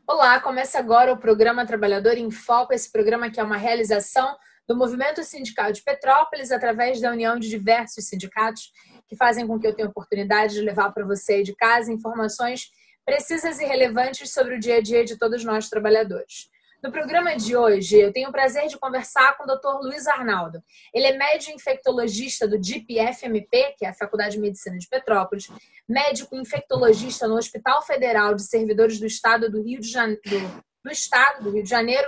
Olá, começa agora o programa Trabalhador em Foco. Esse programa que é uma realização do Movimento Sindical de Petrópolis através da união de diversos sindicatos que fazem com que eu tenha a oportunidade de levar para você aí de casa informações precisas e relevantes sobre o dia a dia de todos nós trabalhadores. No programa de hoje, eu tenho o prazer de conversar com o Dr. Luiz Arnaldo. Ele é médico infectologista do DIP-FMP, que é a Faculdade de Medicina de Petrópolis, médico infectologista no Hospital Federal de Servidores do Estado do Rio de Janeiro,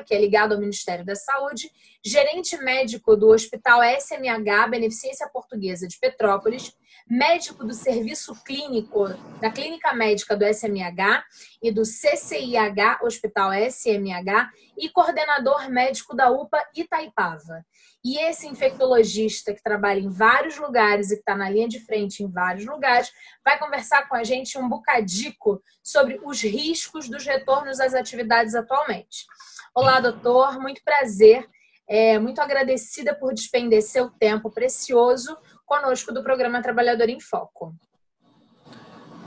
que é ligado ao Ministério da Saúde, gerente médico do Hospital SMH, Beneficência Portuguesa de Petrópolis, médico do Serviço Clínico da Clínica Médica do SMH e do CCIH, Hospital SMH, e coordenador médico da UPA Itaipava. E esse infectologista que trabalha em vários lugares e que está na linha de frente em vários lugares, vai conversar com a gente um bocadico sobre os riscos dos retornos às atividades atualmente. Olá, doutor, muito prazer. Muito agradecida por despender seu tempo precioso conosco do programa Trabalhador em Foco.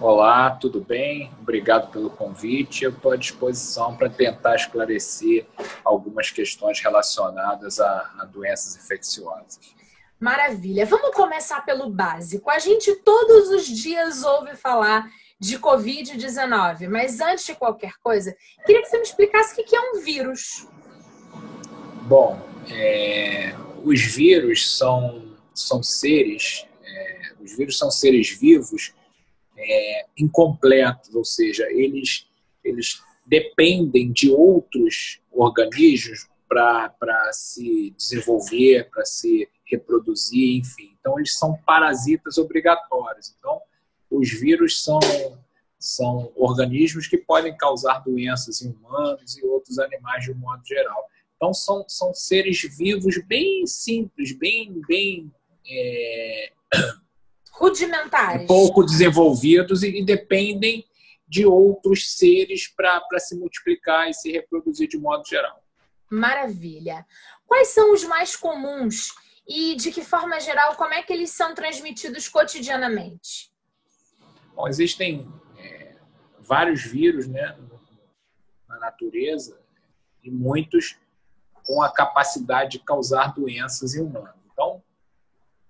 Olá, tudo bem? Obrigado pelo convite. Eu estou à disposição para tentar esclarecer algumas questões relacionadas a doenças infecciosas. Maravilha. Vamos começar pelo básico. A gente todos os dias ouve falar de Covid-19, mas antes de qualquer coisa, queria que você me explicasse o que é um vírus. Bom, os vírus são seres, os vírus são seres vivos incompletos, ou seja, eles dependem de outros organismos para se desenvolver, para se reproduzir, enfim. Então, eles são parasitas obrigatórios. Então, os vírus são organismos que podem causar doenças em humanos e outros animais de um modo geral. Então, são seres vivos bem simples, bem rudimentares, pouco desenvolvidos e dependem de outros seres para se multiplicar e se reproduzir de modo geral. Maravilha. Quais são os mais comuns e, de que forma geral, como é que eles são transmitidos cotidianamente? Bom, existem vários vírus, né, na natureza e muitos com a capacidade de causar doenças em humanos. Então,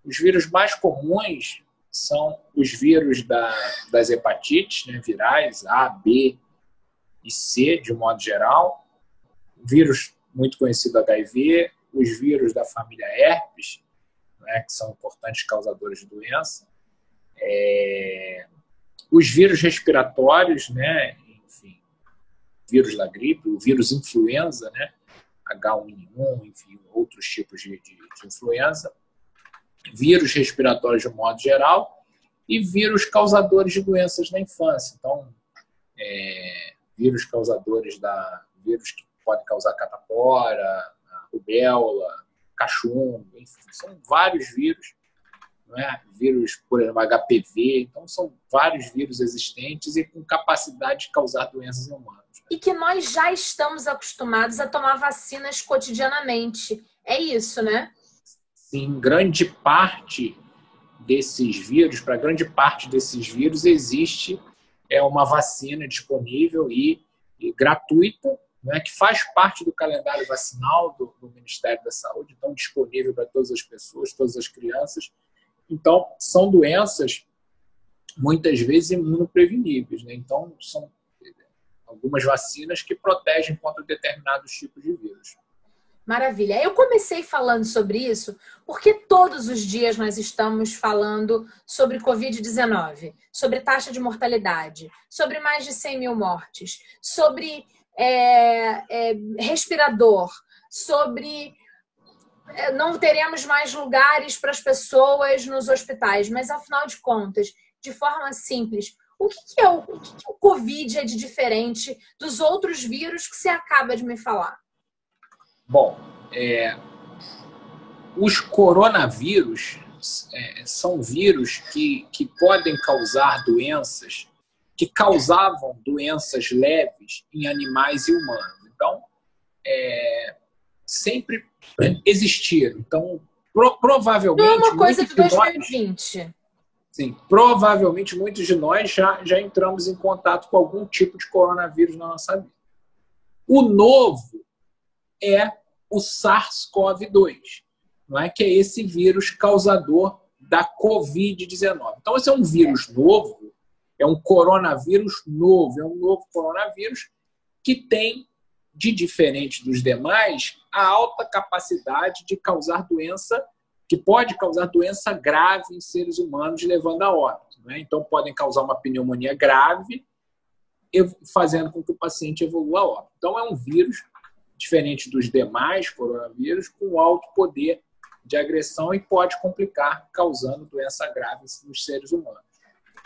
os vírus mais comuns são os vírus das hepatites, né, virais A, B e C, de um modo geral. O vírus muito conhecido HIV, os vírus da família herpes, né, que são importantes causadores de doença. Os vírus respiratórios, né, enfim, vírus da gripe, o vírus influenza, né, H1N1, enfim, outros tipos de influenza, vírus respiratórios de um modo geral e vírus causadores de doenças na infância. Então, vírus que podem causar catapora, rubéola, cachumba, enfim, são vários vírus, não é? Vírus, por exemplo, HPV, então são vários vírus existentes e com capacidade de causar doenças em humanos. E que nós já estamos acostumados a tomar vacinas cotidianamente. É isso, né? Sim, grande parte desses vírus, para grande parte desses vírus, existe uma vacina disponível e gratuita, né, que faz parte do calendário vacinal do Ministério da Saúde, então disponível para todas as pessoas, todas as crianças. Então, são doenças, muitas vezes, imunopreveníveis, né? Então, são algumas vacinas que protegem contra determinados tipos de vírus. Maravilha. Eu comecei falando sobre isso porque todos os dias nós estamos falando sobre Covid-19, sobre taxa de mortalidade, sobre mais de 100 mil mortes, sobre respirador, sobre não teremos mais lugares para as pessoas nos hospitais, mas afinal de contas, de forma simples, o que o Covid é de diferente dos outros vírus que você acaba de me falar? Bom, os coronavírus são vírus que podem causar doenças, que causavam doenças leves em animais e humanos. Então, sempre existiram. Então, provavelmente... Não é uma coisa de 2020. Sim, provavelmente muitos de nós já entramos em contato com algum tipo de coronavírus na nossa vida. O novo é o SARS-CoV-2, não é? Que é esse vírus causador da Covid-19. Então, esse é um vírus novo, é um coronavírus novo, é um novo coronavírus que tem, de diferente dos demais, a alta capacidade de causar doença, que pode causar doença grave em seres humanos, levando a óbito, né? Então, podem causar uma pneumonia grave, fazendo com que o paciente evolua a óbito. Então, é um vírus diferente dos demais coronavírus, com alto poder de agressão e pode complicar, causando doença grave nos seres humanos.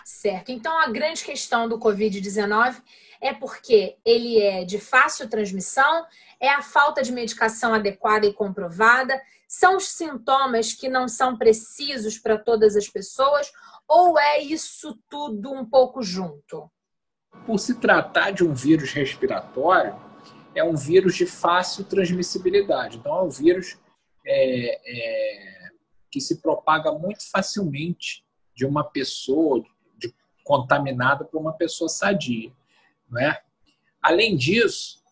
Certo. Então, a grande questão do Covid-19 é porque ele é de fácil transmissão, é a falta de medicação adequada e comprovada, são os sintomas que não são precisos para todas as pessoas, ou é isso tudo um pouco junto? Por se tratar de um vírus respiratório, é um vírus de fácil transmissibilidade. Então, é um vírus que se propaga muito facilmente de uma pessoa contaminada para uma pessoa sadia, não é? Além disso,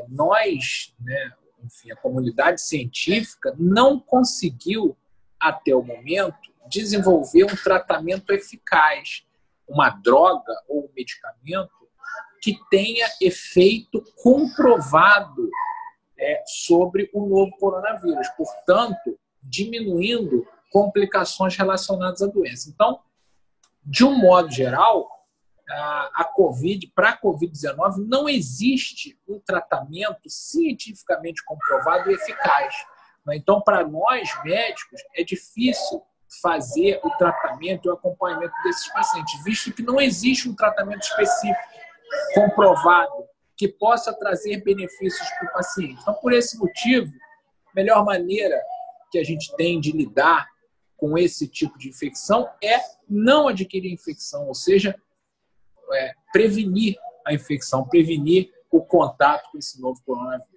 nós, né, enfim, a comunidade científica não conseguiu, até o momento, desenvolver um tratamento eficaz, uma droga ou um medicamento que tenha efeito comprovado sobre o novo coronavírus, portanto, diminuindo complicações relacionadas à doença. Então, de um modo geral, para a Covid-19 não existe um tratamento cientificamente comprovado e eficaz. Então, para nós, médicos, é difícil fazer o tratamento e o acompanhamento desses pacientes, visto que não existe um tratamento específico comprovado que possa trazer benefícios para o paciente. Então, por esse motivo, a melhor maneira que a gente tem de lidar com esse tipo de infecção é não adquirir infecção, ou seja, prevenir a infecção, prevenir o contato com esse novo coronavírus.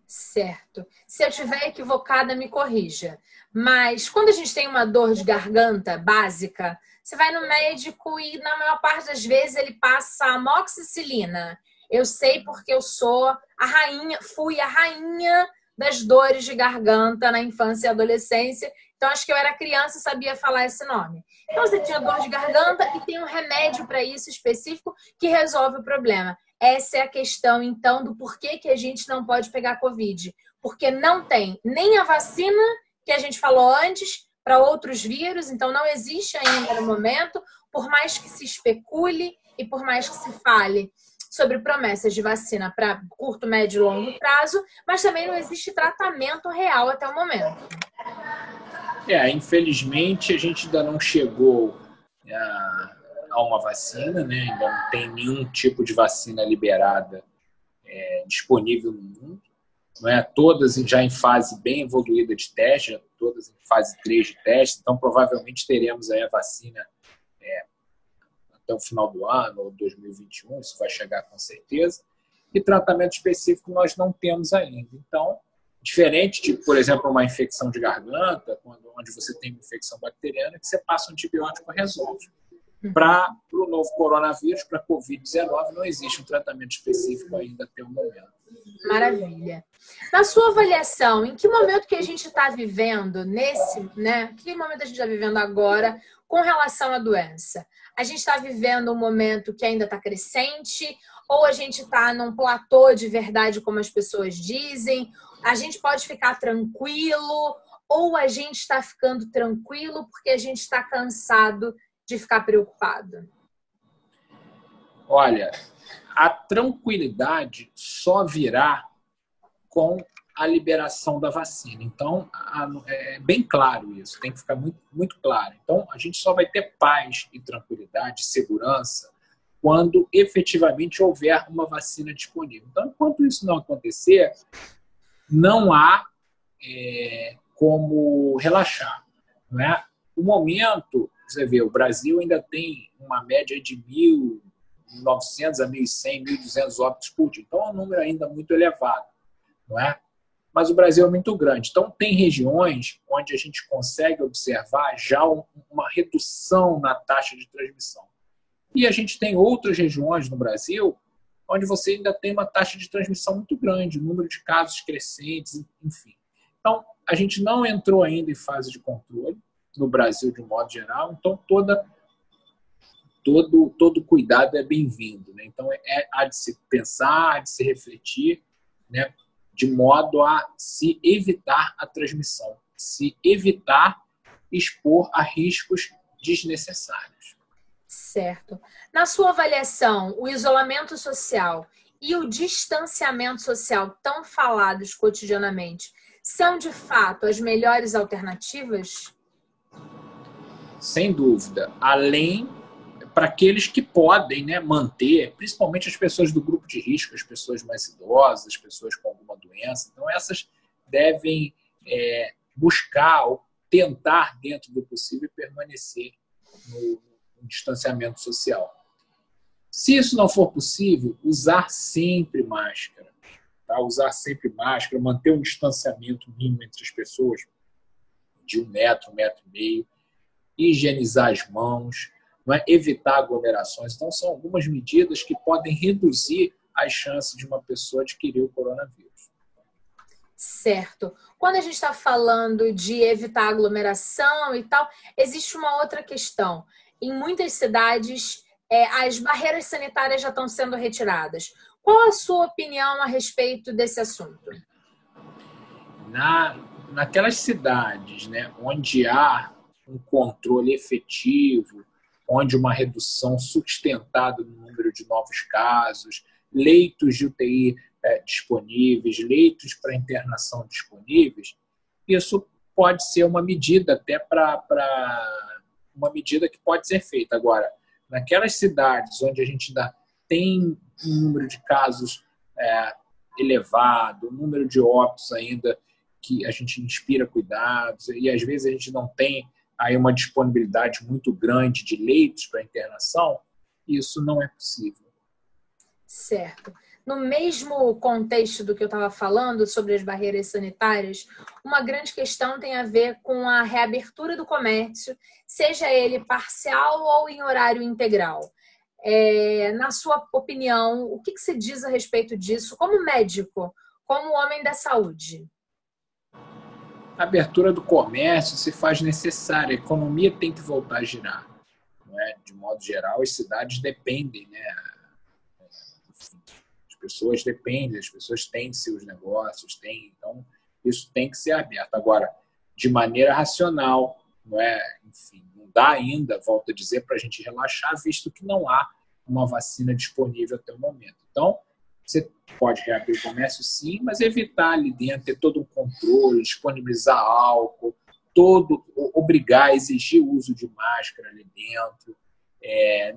Certo. Se eu estiver equivocada, me corrija. Mas quando a gente tem uma dor de garganta básica, você vai no médico e na maior parte das vezes ele passa amoxicilina. Eu sei porque eu sou a rainha, fui a rainha das dores de garganta na infância e adolescência. Então, acho que eu era criança e sabia falar esse nome. Então, você tinha dor de garganta e tem um remédio para isso específico que resolve o problema. Essa é a questão, então, do porquê que a gente não pode pegar Covid. Porque não tem nem a vacina que a gente falou antes para outros vírus, então não existe ainda no momento, por mais que se especule e por mais que se fale sobre promessas de vacina para curto, médio e longo prazo, mas também não existe tratamento real até o momento. Infelizmente, a gente ainda não chegou a uma vacina, né? Ainda não tem nenhum tipo de vacina liberada disponível no mundo. Não é? Todas já em fase bem evoluída de teste, todas em fase 3 de teste, então provavelmente teremos aí a vacina até o final do ano, ou 2021, isso vai chegar com certeza. E tratamento específico nós não temos ainda. Então, diferente de, por exemplo, uma infecção de garganta, onde você tem uma infecção bacteriana, que você passa um antibiótico e resolve. Para o novo coronavírus, para a Covid-19, não existe um tratamento específico ainda até o momento. Maravilha. Na sua avaliação, em que momento que a gente está vivendo que momento a gente está vivendo agora com relação à doença? A gente está vivendo um momento que ainda está crescente ou a gente está num platô de verdade, como as pessoas dizem? A gente pode ficar tranquilo ou a gente está ficando tranquilo porque a gente está cansado de ficar preocupado? Olha, a tranquilidade só virá com a liberação da vacina. Então, é bem claro isso, tem que ficar muito, muito claro. Então, a gente só vai ter paz e tranquilidade, segurança, quando efetivamente houver uma vacina disponível. Então, enquanto isso não acontecer, não há como relaxar. Não é? O momento, você vê, o Brasil ainda tem uma média de 1.900 a 1.100, 1.200 óbitos por dia. Então, é um número ainda muito elevado. Não é? Mas o Brasil é muito grande. Então, tem regiões onde a gente consegue observar já uma redução na taxa de transmissão. E a gente tem outras regiões no Brasil onde você ainda tem uma taxa de transmissão muito grande, número de casos crescentes, enfim. Então, a gente não entrou ainda em fase de controle no Brasil, de um modo geral, então todo cuidado é bem-vindo, né? Então, há de se pensar, há de se refletir, né? De modo a se evitar a transmissão, se evitar expor a riscos desnecessários. Certo. Na sua avaliação, o isolamento social e o distanciamento social tão falados cotidianamente são, de fato, as melhores alternativas? Sem dúvida. Além, para aqueles que podem, né, manter, principalmente as pessoas do grupo de risco, as pessoas mais idosas, as pessoas com alguma doença. Então, essas devem buscar ou tentar, dentro do possível, permanecer no distanciamento social. Se isso não for possível, usar sempre máscara. Tá? Usar sempre máscara, manter um distanciamento mínimo entre as pessoas de 1 metro, 1,5 metro, higienizar as mãos, não é? Evitar aglomerações. Então, são algumas medidas que podem reduzir as chances de uma pessoa adquirir o coronavírus. Certo. Quando a gente está falando de evitar aglomeração e tal, existe uma outra questão. Em muitas cidades, as barreiras sanitárias já estão sendo retiradas. Qual a sua opinião a respeito desse assunto? Naquelas cidades, né, onde há um controle efetivo, onde uma redução sustentada no número de novos casos, leitos de UTI disponíveis, leitos para internação disponíveis, isso pode ser uma medida até uma medida que pode ser feita. Agora, naquelas cidades onde a gente ainda tem um número de casos elevado, um número de óbitos ainda que a gente inspira cuidados, e às vezes a gente não tem aí uma disponibilidade muito grande de leitos para internação, isso não é possível. Certo. No mesmo contexto do que eu estava falando sobre as barreiras sanitárias, uma grande questão tem a ver com a reabertura do comércio, seja ele parcial ou em horário integral. Na sua opinião, o que você diz a respeito disso, como médico, como homem da saúde? A abertura do comércio se faz necessária, a economia tem que voltar a girar. Não é? De modo geral, as cidades dependem, né? As pessoas dependem, as pessoas têm seus negócios, então isso tem que ser aberto. Agora, de maneira racional, não é? Enfim, não dá ainda, volto a dizer, para a gente relaxar, visto que não há uma vacina disponível até o momento. Então, você pode reabrir o comércio, sim, mas evitar ali dentro, ter todo um controle, disponibilizar álcool, obrigar, exigir o uso de máscara ali dentro,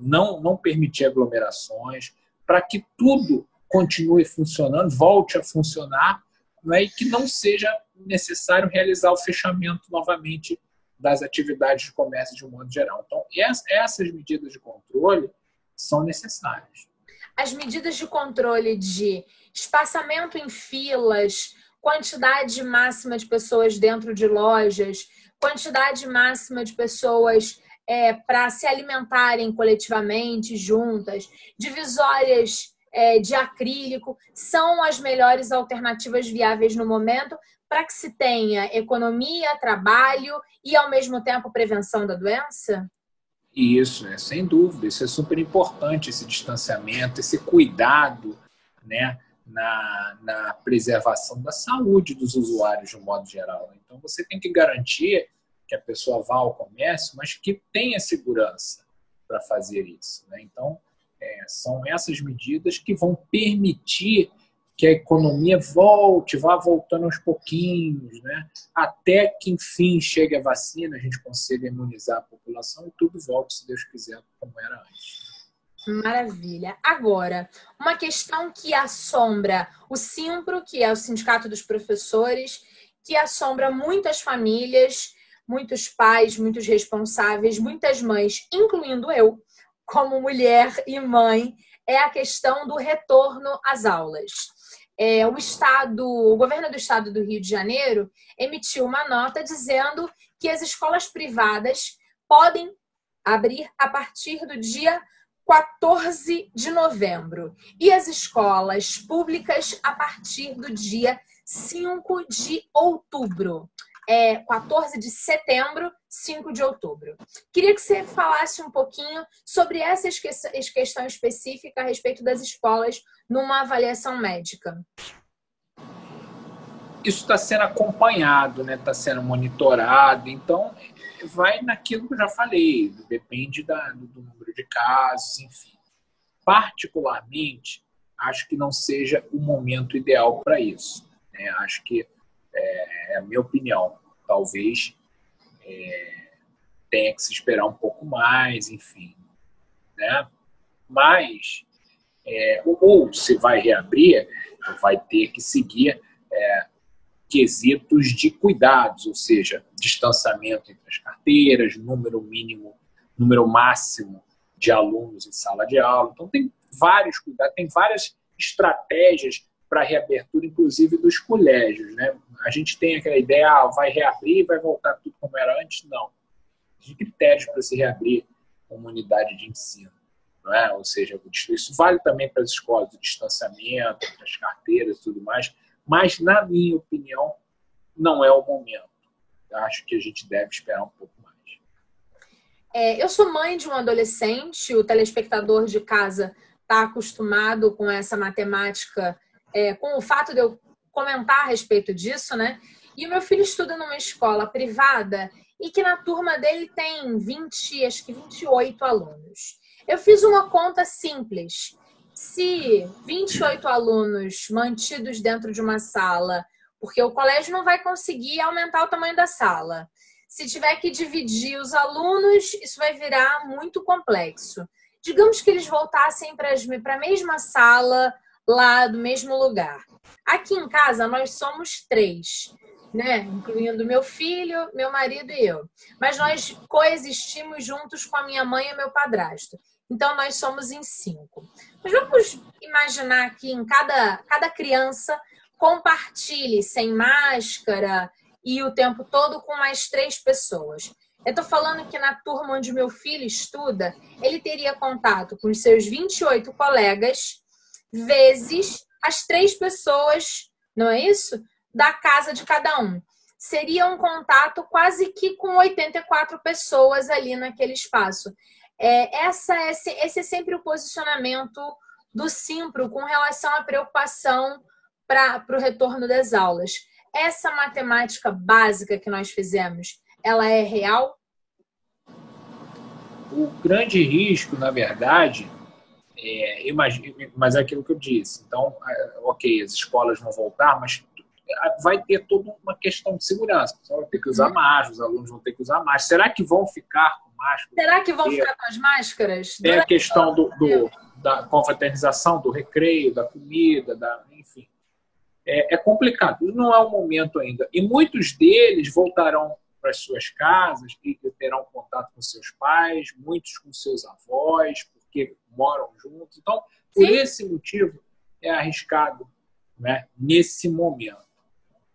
não permitir aglomerações, para que tudo continue funcionando, volte a funcionar, não é? E que não seja necessário realizar o fechamento novamente das atividades de comércio de um modo geral. Então, essas medidas de controle são necessárias. As medidas de controle de espaçamento em filas, quantidade máxima de pessoas dentro de lojas, quantidade máxima de pessoas para se alimentarem coletivamente, juntas, divisórias de acrílico, são as melhores alternativas viáveis no momento para que se tenha economia, trabalho e, ao mesmo tempo, prevenção da doença? Isso, sem dúvida, isso é super importante, esse distanciamento, esse cuidado, né, na preservação da saúde dos usuários de um modo geral. Então, você tem que garantir que a pessoa vá ao comércio, mas que tenha segurança para fazer isso, né? Então, são essas medidas que vão permitir que a economia vá voltando aos pouquinhos, né? Até que, enfim, chegue a vacina, a gente consiga imunizar a população e tudo volte, se Deus quiser, como era antes. Maravilha. Agora, uma questão que assombra o Simpro, que é o Sindicato dos Professores, que assombra muitas famílias, muitos pais, muitos responsáveis, muitas mães, incluindo eu, como mulher e mãe, é a questão do retorno às aulas. O governo do estado do Rio de Janeiro emitiu uma nota dizendo que as escolas privadas podem abrir a partir do dia 14 de novembro. E as escolas públicas a partir do dia 5 de outubro. 14 de setembro, 5 de outubro. Queria que você falasse um pouquinho sobre essa questão específica a respeito das escolas numa avaliação médica. Isso está sendo acompanhado, né? Está sendo monitorado, então vai naquilo que eu já falei, depende do número de casos, enfim. Particularmente, acho que não seja o momento ideal para isso. Acho que é a minha opinião. Talvez tenha que se esperar um pouco mais, enfim. Né? Mas, ou se vai reabrir, vai ter que seguir quesitos de cuidados, ou seja, distanciamento entre as carteiras, número máximo de alunos em sala de aula. Então, tem vários cuidados, tem várias estratégias para a reabertura, inclusive dos colégios. Né? A gente tem aquela ideia, vai reabrir, vai voltar tudo como era antes. Não. Tem critérios para se reabrir uma unidade de ensino. Não é? Ou seja, isso vale também para as escolas, o distanciamento, para as carteiras e tudo mais. Mas, na minha opinião, não é o momento. Eu acho que a gente deve esperar um pouco mais. Eu sou mãe de um adolescente, o telespectador de casa está acostumado com essa matemática, com o fato de eu comentar a respeito disso, né? E o meu filho estuda numa escola privada e que na turma dele tem 28 alunos. Eu fiz uma conta simples. Se 28 alunos mantidos dentro de uma sala, porque o colégio não vai conseguir aumentar o tamanho da sala. Se tiver que dividir os alunos, isso vai virar muito complexo. Digamos que eles voltassem para a mesma sala, lá do mesmo lugar. Aqui em casa, nós somos 3, né? Incluindo meu filho, meu marido e eu. Mas nós coexistimos juntos com a minha mãe e meu padrasto. Então, nós somos em 5. Mas vamos imaginar que em cada criança compartilhe sem máscara e o tempo todo com mais 3 pessoas. Eu estou falando que na turma onde meu filho estuda, ele teria contato com os seus 28 colegas, vezes as 3 pessoas, não é isso? Da casa de cada um. Seria um contato quase que com 84 pessoas ali naquele espaço. Esse é sempre o posicionamento do Simpro com relação à preocupação para o retorno das aulas. Essa matemática básica que nós fizemos, ela é real? O grande risco, na verdade, mas é aquilo que eu disse. Então, ok, as escolas vão voltar, mas vai ter toda uma questão de segurança. O pessoal vai ter que usar máscara, os alunos vão ter que usar máscara. Será que vão ficar com máscara? Será que vão ficar com as máscaras? Tem a questão da confraternização, do recreio, da comida, enfim. É complicado. Não é o momento ainda. E muitos deles voltarão para as suas casas e terão contato com seus pais, muitos com seus avós, porque moram juntos. Então, por esse motivo, é arriscado, né, nesse momento.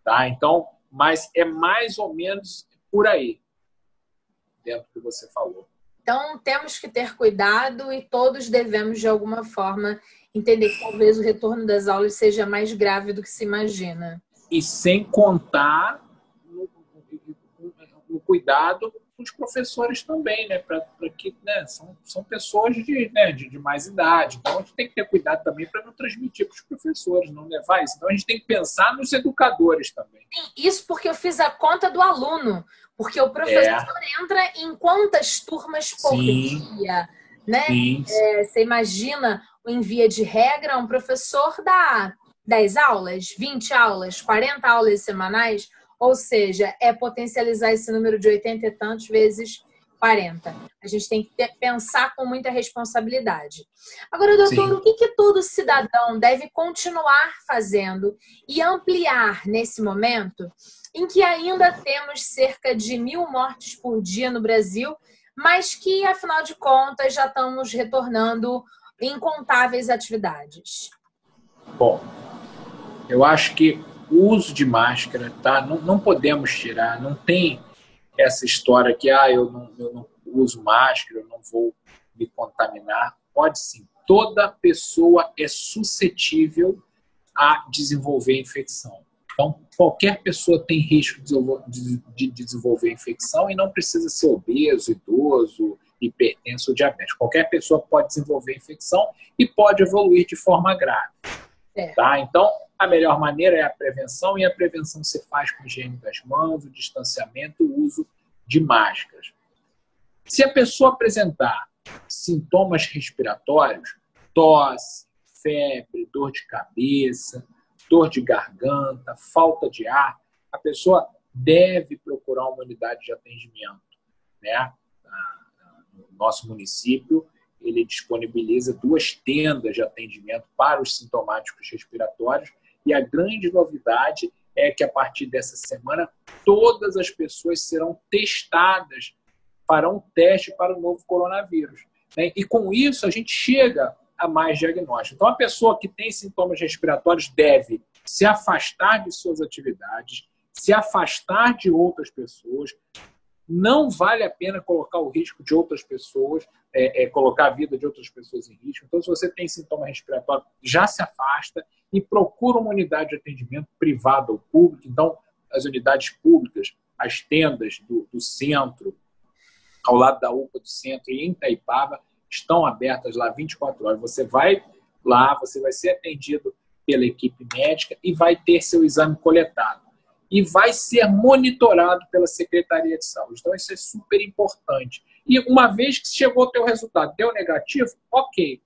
Tá? Então, mas é mais ou menos por aí, dentro do que você falou. Então, temos que ter cuidado e todos devemos, de alguma forma, entender que talvez o retorno das aulas seja mais grave do que se imagina. E sem contar no cuidado com os professores também, né? Para que, né, são pessoas de mais idade. Então, a gente tem que ter cuidado também para não transmitir para os professores, não levar isso. Então, a gente tem que pensar nos educadores também. Isso porque eu fiz a conta do aluno. Porque o professor entra em quantas turmas por dia, né? Você imagina, em via de regra, um professor dá 10 aulas, 20 aulas, 40 aulas semanais, ou seja, é potencializar esse número de 80 e tantos vezes 40. A gente tem que pensar com muita responsabilidade. Agora, doutor, o que todo cidadão deve continuar fazendo e ampliar nesse momento em que ainda temos cerca de 1.000 mortes por dia no Brasil, mas que, afinal de contas, já estamos retornando incontáveis atividades? Bom, eu acho que o uso de máscara, tá? Não podemos tirar, não tem essa história que eu não uso máscara, eu não vou me contaminar. Pode sim. Toda pessoa é suscetível a desenvolver infecção. Então, qualquer pessoa tem risco de desenvolver infecção e não precisa ser obeso, idoso, hipertenso ou diabético. Qualquer pessoa pode desenvolver infecção e pode evoluir de forma grave. Tá? Então, a melhor maneira é a prevenção, e a prevenção se faz com higiene das mãos, o distanciamento, o uso de máscaras. Se a pessoa apresentar sintomas respiratórios, tosse, febre, dor de cabeça, dor de garganta, falta de ar, a pessoa deve procurar uma unidade de atendimento, né? No nosso município, ele disponibiliza 2 tendas de atendimento para os sintomáticos respiratórios, e a grande novidade é que, a partir dessa semana, todas as pessoas serão testadas, farão teste para o novo coronavírus, né? E com isso a gente chega a mais diagnóstico. Então, a pessoa que tem sintomas respiratórios deve se afastar de suas atividades, se afastar de outras pessoas. Não vale a pena colocar o risco de outras pessoas, colocar a vida de outras pessoas em risco. Então, se você tem sintoma respiratório, já se afasta e procura uma unidade de atendimento privada ou pública. Então, as unidades públicas, as tendas do centro, ao lado da UPA do centro e em Itaipava, estão abertas lá 24 horas. Você vai lá, você vai ser atendido pela equipe médica e vai ter seu exame coletado. E vai ser monitorado pela Secretaria de Saúde. Então, isso é super importante. E uma vez que chegou o teu resultado, deu negativo, ok.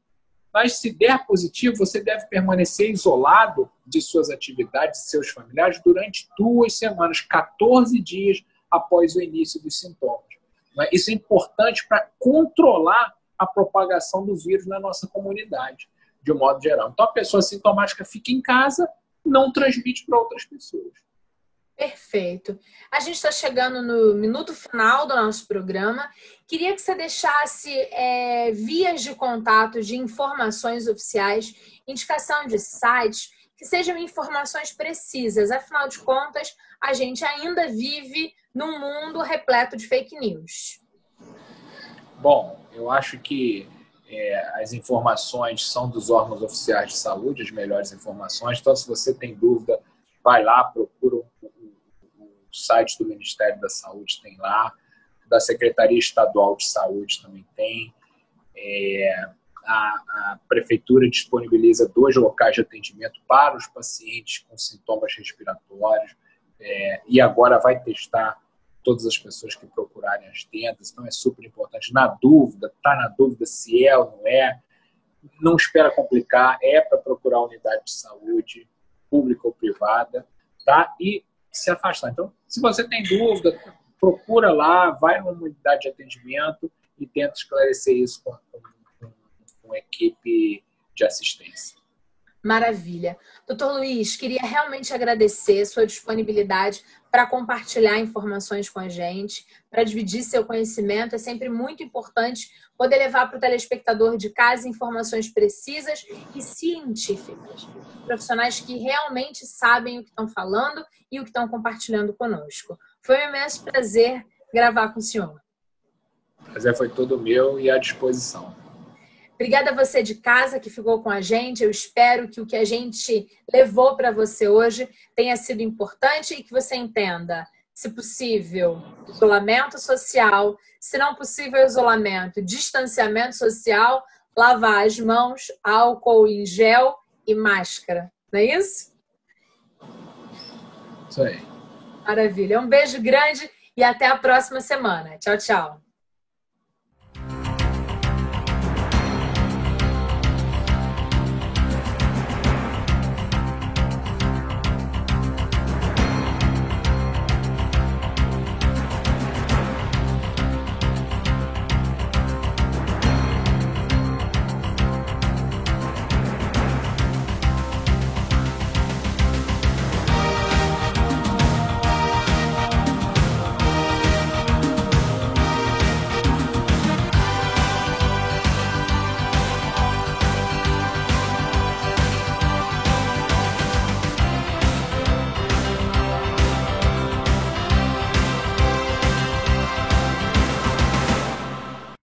Mas se der positivo, você deve permanecer isolado de suas atividades, de seus familiares, durante 2 semanas, 14 dias após o início dos sintomas. Isso é importante para controlar a propagação do vírus na nossa comunidade, de um modo geral. Então, a pessoa sintomática fica em casa, não transmite para outras pessoas. Perfeito. A gente está chegando no minuto final do nosso programa. Queria que você deixasse vias de contato, de informações oficiais, indicação de sites, que sejam informações precisas. Afinal de contas, a gente ainda vive num mundo repleto de fake news. Bom, eu acho que as informações são dos órgãos oficiais de saúde, as melhores informações. Então, se você tem dúvida, vai lá, procura o site do Ministério da Saúde, tem lá, da Secretaria Estadual de Saúde também tem. A Prefeitura disponibiliza 2 locais de atendimento para os pacientes com sintomas respiratórios, e agora vai testar todas as pessoas que procurarem as tendas. Então, é super importante. Na dúvida, está na dúvida se é ou não é, não espera complicar, para procurar a unidade de saúde, pública ou privada, tá? E se afastar. Então, se você tem dúvida, procura lá, vai numa unidade de atendimento e tenta esclarecer isso com a equipe de assistência. Maravilha. Doutor Luiz, queria realmente agradecer sua disponibilidade para compartilhar informações com a gente, para dividir seu conhecimento. É sempre muito importante poder levar para o telespectador de casa informações precisas e científicas. Profissionais que realmente sabem o que estão falando e o que estão compartilhando conosco. Foi um imenso prazer gravar com o senhor. O prazer foi todo meu e à disposição. Obrigada a você de casa que ficou com a gente. Eu espero que o que a gente levou para você hoje tenha sido importante e que você entenda, se possível, isolamento social, se não possível isolamento, distanciamento social, lavar as mãos, álcool em gel e máscara. Não é isso? Isso aí. Maravilha. Um beijo grande e até a próxima semana. Tchau, tchau.